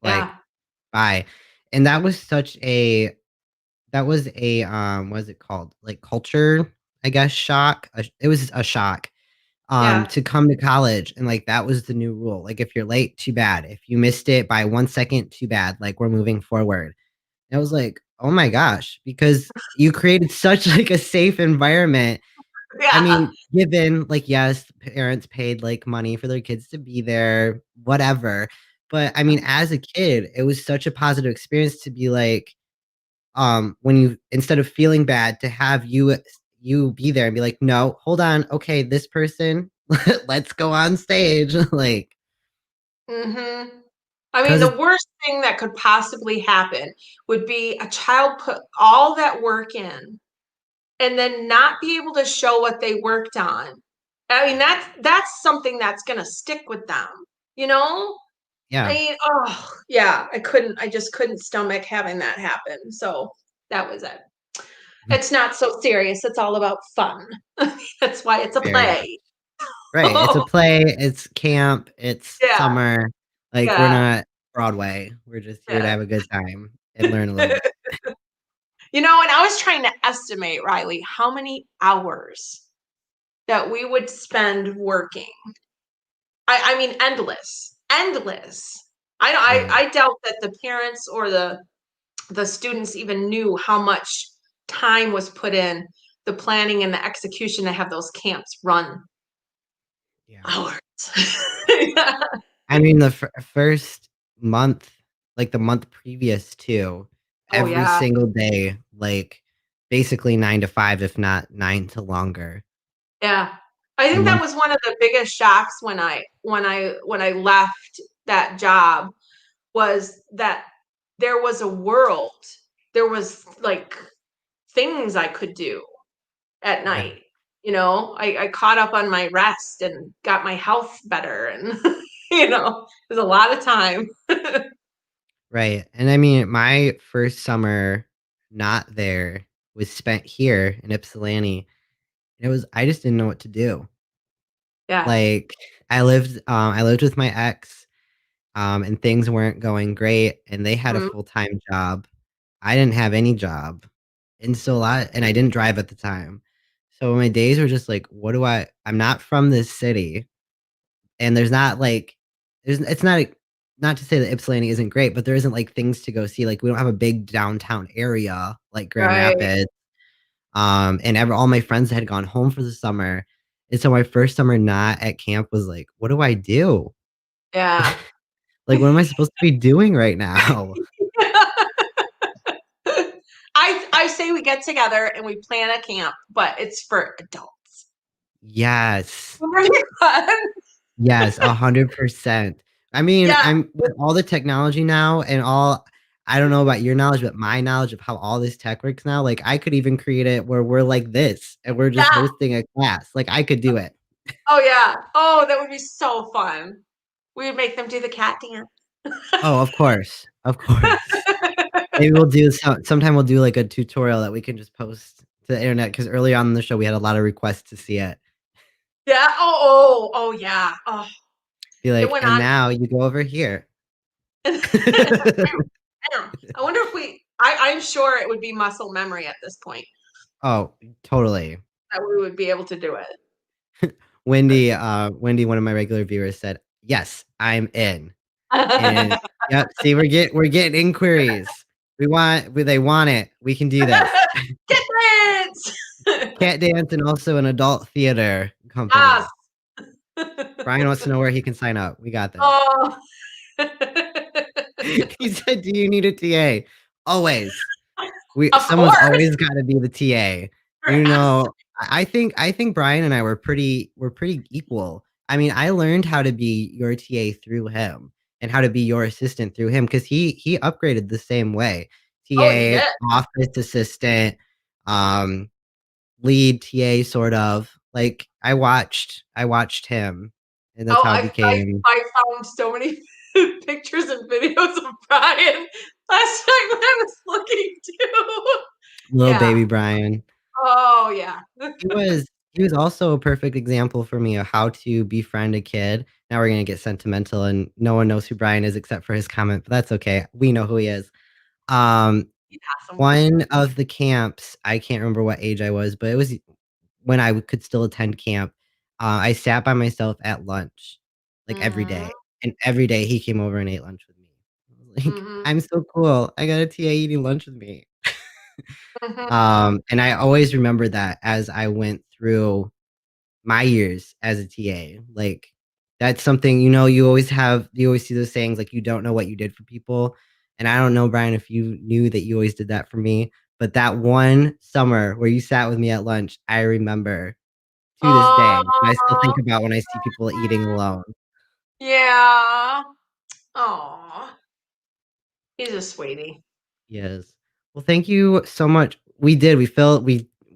Like, yeah. bye. And that was a what is it called? Like culture, I guess, shock. It was a shock Yeah. to come to college and like that was the new rule. Like if you're late, too bad. If you missed it by 1 second, too bad. Like we're moving forward. And I was like, oh my gosh, because you created such like a safe environment. I Yeah. mean, given like yes, parents paid like money for their kids to be there, whatever. But I mean, as a kid, it was such a positive experience to be like, when you instead of feeling bad to have you be there and be like, "No, hold on. Okay, this person, let's go on stage." Like, Mm-hmm. I mean, 'cause the it's worst thing that could possibly happen would be a child put all that work in and then not be able to show what they worked on. I mean, that's something that's gonna stick with them, you know? I Yeah. mean, oh yeah, I just couldn't stomach having that happen. So that was it. Mm. It's not so serious. It's all about fun. That's why it's a Very play. right. It's a play, it's camp, it's Yeah, summer. Like, we're yeah, not Broadway. We're just here to yeah. have a good time and learn a little bit. You know, and I was trying to estimate, Riley, how many hours that we would spend working. I mean, endless, endless. Yeah. I doubt that the parents or the students even knew how much time was put in the planning and the execution to have those camps run Yeah. hours. Yeah. I mean, the first month, like, the month previous to, Oh every yeah, single day, like, basically 9 to 5, if not 9 to longer. yeah. I The think that month was one of the biggest shocks when I left that job was that there was a world. There was like things I could do at Yeah. night. You know, I caught up on my rest and got my health better and there's a lot of time. Right, and I mean, my first summer not there was spent here in Ypsilanti, and it was I just didn't know what to do. Yeah. Like, I lived with my ex, and things weren't going great, and they had a Mhm. full-time job. I didn't have any job, and so a lot and I didn't drive at the time. So my days were just like, "What do I'm not from this city, and there's not, like it's not not to say that Ypsilanti isn't great, but there isn't, like, things to go see, like, we don't have a big downtown area like Grand Right. Rapids, and ever all my friends had gone home for the summer, and so my first summer not at camp was like, "What do I do? Yeah. Like, what am I supposed to be doing right now?" I say we get together and we plan a camp, but it's for adults. Yes. Really fun. Yes, 100%. I mean, Yeah, I'm with all the technology now and all I don't know about your knowledge, but my knowledge of how all this tech works now, like, I could even create it where we're like this, and we're just yeah. hosting a class. Like, I could do it. Oh yeah. Oh, that would be so fun. We would make them do the cat dance. Oh, of course. Of course. Maybe sometime we'll do, like, a tutorial that we can just post to the internet because early on in the show, we had a lot of requests to see it. Yeah. Oh, yeah. Oh, Be it like, went "And on. now you go over here." I don't know. I wonder if I'm sure it would be muscle memory at this point Oh, totally. that we would be able to do it. Wendy, one of my regular viewers said, "Yes, I'm in." And yep, see, we're getting inquiries. They want it. We can do this. Get dance! Cat dance and also an adult theater Yes. company. Brian wants to know where he can sign up. We got this. Oh. He said, "Do you need a TA?" Always. Of Someone's course. always gotta be the TA. You know, I think Brian and I were pretty equal. I mean, I learned how to be your TA through him and how to be your assistant through him because he upgraded the same way. Oh, he TA, did. office assistant, um, lead TA sort of. Like, I watched him, and that's Oh, how it I became I found so many pictures and videos of Brian last time when I was looking too. little Yeah. baby Brian. Oh, yeah. He was also a perfect example for me of how to befriend a kid. Now we're gonna get sentimental, and no one knows who Brian is except for his comment, but that's okay. We know who he is. Um, He's awesome. one of the camps, I can't remember what age I was, but it was when I could still attend camp. I sat by myself at lunch, like, every Mhm. day, and every day he came over and ate lunch with me. I was like, Mhm. "I'm so cool. I got a TA eating lunch with me." Mhm. And I always remember that as I went through my years as a TA. Like, that's something, you always see those sayings, like, you don't know what you did for people. And I don't know, Brian, if you knew that you always did that for me, but that one summer where you sat with me at lunch, I remember to this day. And I still think Aw. about when I see people eating alone. Yeah. Aw. He's a sweetie. Yes. Well, thank you so much. We did. We felt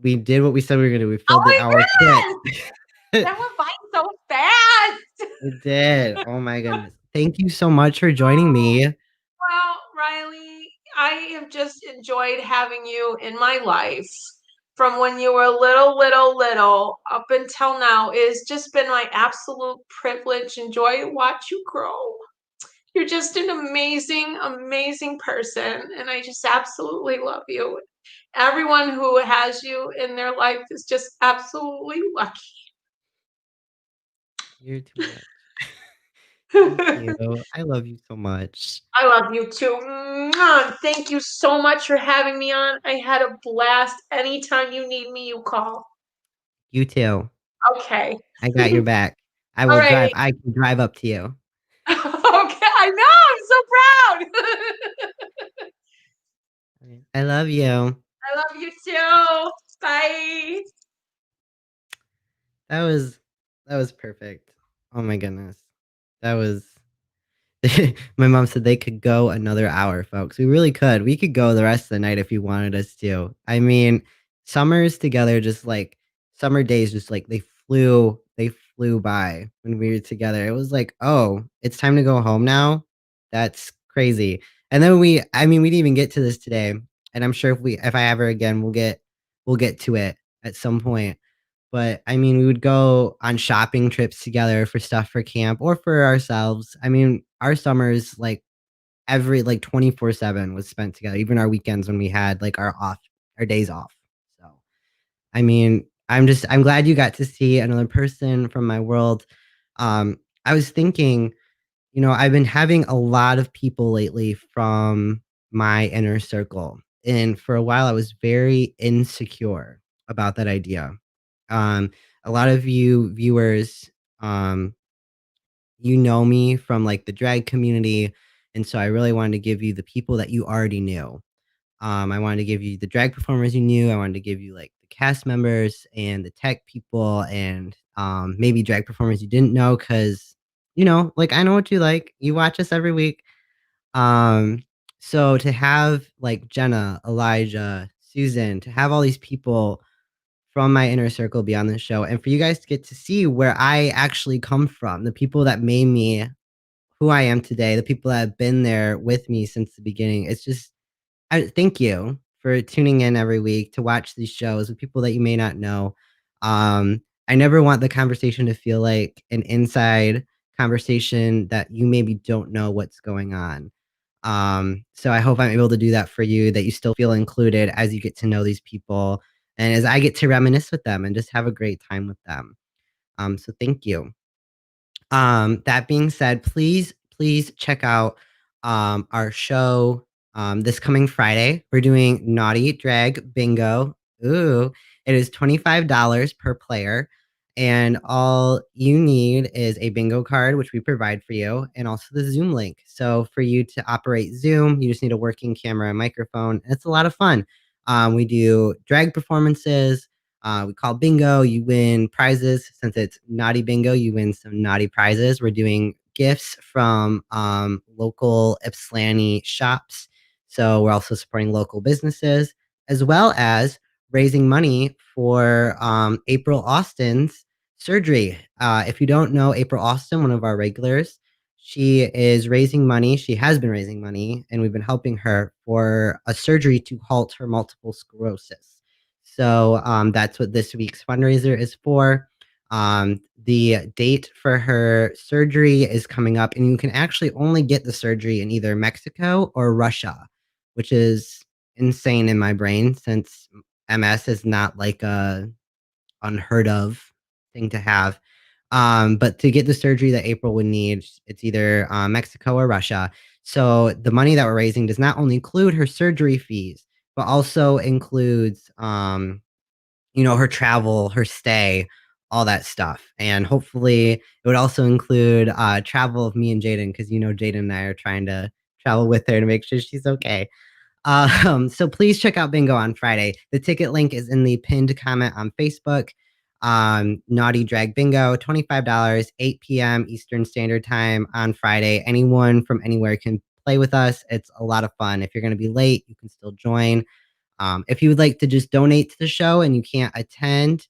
we did what we said we were gonna do. We Oh filled the my hour quick. goodness! That went by so fast. It did. Oh my goodness. Thank you so much for joining me. Well, Riley, I have just enjoyed having you in my life from when you were little up until now. It's just been my absolute privilege and joy to watch you grow. You're just an amazing, amazing person, and I just absolutely love you. Everyone who has you in their life is just absolutely lucky. You're too much. Thank you. I love you so much. I love you too. Mwah. Thank you so much for having me on. I had a blast. Anytime you need me, you call. You too. Okay. I got your back. I All will drive. righty. I can drive up to you. Okay. I know. I'm so proud. I love you. I love you too. Bye. That was that was perfect. Oh my goodness. That was my mom said they could go another hour, folks. We really could. We could go the rest of the night if you wanted us to. I mean, summers together just like summer days just like they flew by when we were together. It was like, "Oh, it's time to go home now." That's crazy. And then we didn't even get to this today. And I'm sure if I ever again, we'll get to it at some point. But, I mean, we would go on shopping trips together for stuff for camp or for ourselves. I mean, our summers, like, 24/7 was spent together, even our weekends when we had, like, our days off. So, I mean, I'm glad you got to see another person from my world. I was thinking, I've been having a lot of people lately from my inner circle, and for a while, I was very insecure about that idea. Um, a lot of you viewers, um, you know me from like the drag community. And so I really wanted to give you the people that you already knew. I wanted to give you the drag performers you knew. I wanted to give you like the cast members and the tech people and maybe drag performers you didn't know because, like I know what you like. You watch us every week. Um, so to have like Jenna, Elijah, Susan, to have all these people from my inner circle be on the show and for you guys to get to see where I actually come from, the people that made me who I am today, the people that have been there with me since the beginning. It's just thank you for tuning in every week to watch these shows with people that you may not know. I never want the conversation to feel like an inside conversation that you maybe don't know what's going on. So I hope I'm able to do that for you, that you still feel included as you get to know these people and as I get to reminisce with them and just have a great time with them. So thank you. That being said, please check out our show this coming Friday. We're doing Naughty Drag Bingo. Ooh, it is $25 per player. And all you need is a bingo card, which we provide for you, and also the Zoom link. So for you to operate Zoom, you just need a working camera and microphone. And it's a lot of fun. We do drag performances, we call bingo. You win prizes. Since it's naughty bingo, you win some naughty prizes. We're doing gifts from local Ypsilanti shops. So we're also supporting local businesses as well as raising money for April Austin's surgery. If you don't know April Austin, one of our regulars, she is raising money. She has been raising money, and we've been helping her for a surgery to halt her multiple sclerosis. So that's what this week's fundraiser is for. The date for her surgery is coming up, and you can actually only get the surgery in either Mexico or Russia, which is insane in my brain since MS is not like a unheard of thing to have. But to get the surgery that April would need, it's either Mexico or Russia. So the money that we're raising does not only include her surgery fees, but also includes her travel, her stay, all that stuff. And hopefully it would also include travel of me and Jaden, because Jaden and I are trying to travel with her to make sure she's okay. So please check out Bingo on Friday. The ticket link is in the pinned comment on Facebook. Naughty Drag Bingo, $25, 8 p.m. Eastern Standard Time on Friday. Anyone from anywhere can play with us. It's a lot of fun. If you're going to be late, you can still join. If you would like to just donate to the show and you can't attend,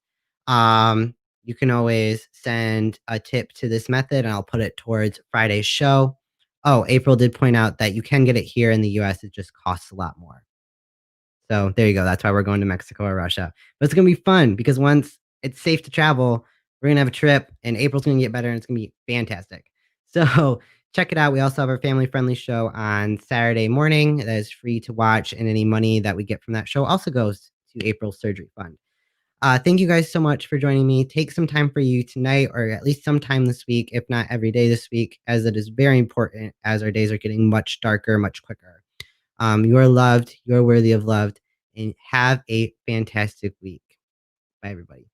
you can always send a tip to this method and I'll put it towards Friday's show. Oh, April did point out that you can get it here in the US. It just costs a lot more. So there you go. That's why we're going to Mexico or Russia. But it's going to be fun because once it's safe to travel, we're going to have a trip and April's going to get better and it's going to be fantastic. So check it out. We also have our family friendly show on Saturday morning that is free to watch, and any money that we get from that show also goes to April's surgery fund. Thank you guys so much for joining me. Take some time for you tonight, or at least sometime this week, if not every day this week, as it is very important as our days are getting much darker, much quicker. You are loved. You are worthy of love, and have a fantastic week. Bye, everybody.